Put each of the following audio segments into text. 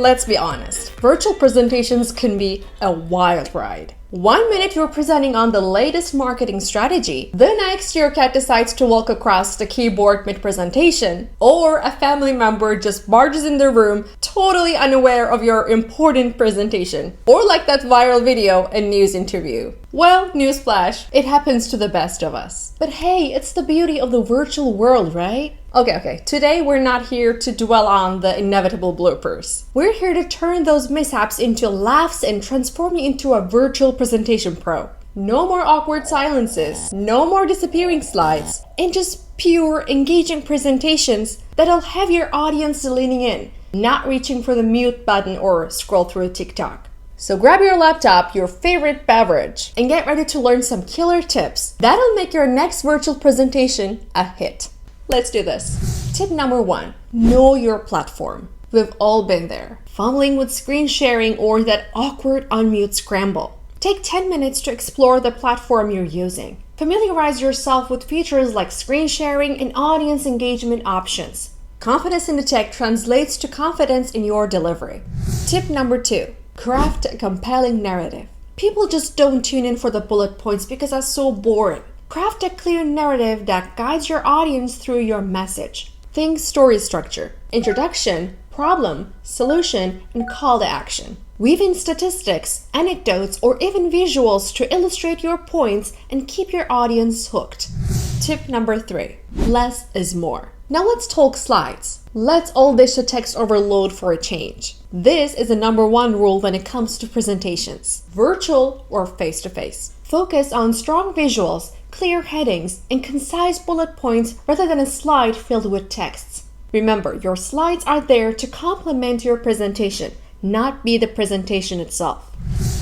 let's be honest, virtual presentations can be a wild ride. 1 minute you're presenting on the latest marketing strategy, the next your cat decides to walk across the keyboard mid-presentation, or a family member just barges in the room totally unaware of your important presentation, or like that viral video and news interview. Well, newsflash, it happens to the best of us. But hey, it's the beauty of the virtual world, right? Okay, today we're not here to dwell on the inevitable bloopers. We're here to turn those mishaps into laughs and transform you into a virtual presentation pro. No more awkward silences, no more disappearing slides, and just pure, engaging presentations that'll have your audience leaning in, not reaching for the mute button or scroll through TikTok. So grab your laptop, your favorite beverage, and get ready to learn some killer tips that'll make your next virtual presentation a hit. Let's do this. Tip number 1, know your platform. We've all been there, fumbling with screen sharing or that awkward unmute scramble. Take 10 minutes to explore the platform you're using. Familiarize yourself with features like screen sharing and audience engagement options. Confidence in the tech translates to confidence in your delivery. Tip number 2, craft a compelling narrative. People just don't tune in for the bullet points because that's so boring. Craft a clear narrative that guides your audience through your message. Think story structure, introduction, problem, solution, and call to action. Weave in statistics, anecdotes, or even visuals to illustrate your points and keep your audience hooked. Tip number 3, less is more. Now let's talk slides. Let's all dish the text overload for a change. This is the number 1 rule when it comes to presentations, virtual or face-to-face. Focus on strong visuals, clear headings, and concise bullet points rather than a slide filled with texts. Remember, your slides are there to complement your presentation, not be the presentation itself.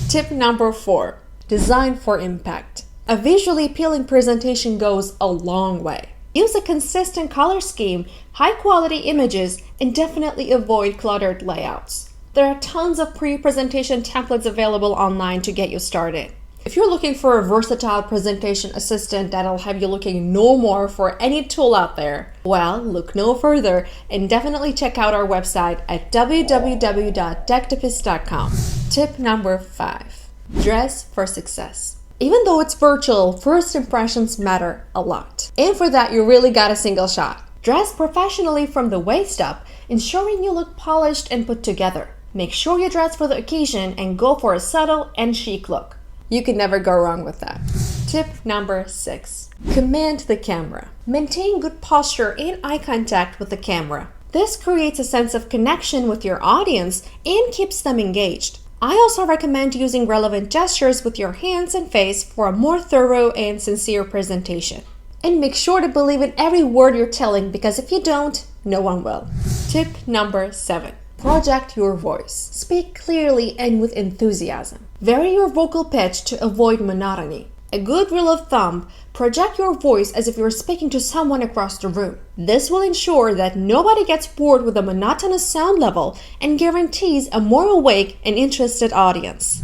Tip number 4, design for impact. A visually appealing presentation goes a long way. Use a consistent color scheme, high-quality images, and definitely avoid cluttered layouts. There are tons of pre-presentation templates available online to get you started. If you're looking for a versatile presentation assistant that'll have you looking no more for any tool out there, well, look no further and definitely check out our website at www.decktipist.com. Tip number 5, dress for success. Even though it's virtual, first impressions matter a lot. And for that, you really got a single shot. Dress professionally from the waist up, ensuring you look polished and put together. Make sure you dress for the occasion and go for a subtle and chic look. You can never go wrong with that. Tip number 6, command the camera. Maintain good posture and eye contact with the camera. This creates a sense of connection with your audience and keeps them engaged. I also recommend using relevant gestures with your hands and face for a more thorough and sincere presentation. And make sure to believe in every word you're telling, because if you don't, no one will. Tip number 7, project your voice. Speak clearly and with enthusiasm. Vary your vocal pitch to avoid monotony. A good rule of thumb, project your voice as if you're speaking to someone across the room. This will ensure that nobody gets bored with a monotonous sound level and guarantees a more awake and interested audience.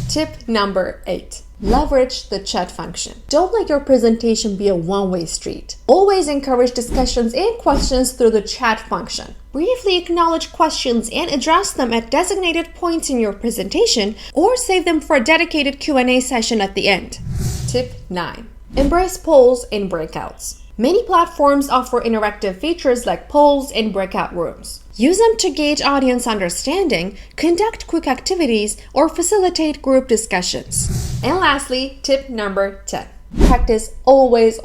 Tip number 8, leverage the chat function. Don't let your presentation be a one-way street. Always encourage discussions and questions through the chat function. Briefly acknowledge questions and address them at designated points in your presentation, or save them for a dedicated Q&A session at the end. Tip 9, embrace polls and breakouts. Many platforms offer interactive features like polls and breakout rooms. Use them to gauge audience understanding, conduct quick activities, or facilitate group discussions. And lastly, tip number 10, practice always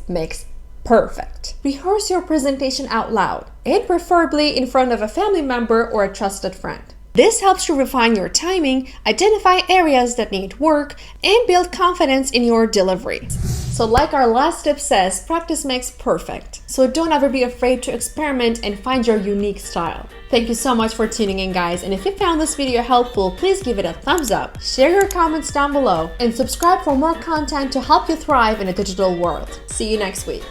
makes perfect. Rehearse your presentation out loud, and preferably in front of a family member or a trusted friend. This helps you refine your timing, identify areas that need work, and build confidence in your delivery. So like our last tip says, practice makes perfect. So don't ever be afraid to experiment and find your unique style. Thank you so much for tuning in, guys. And if you found this video helpful, please give it a thumbs up, share your comments down below, and subscribe for more content to help you thrive in a digital world. See you next week.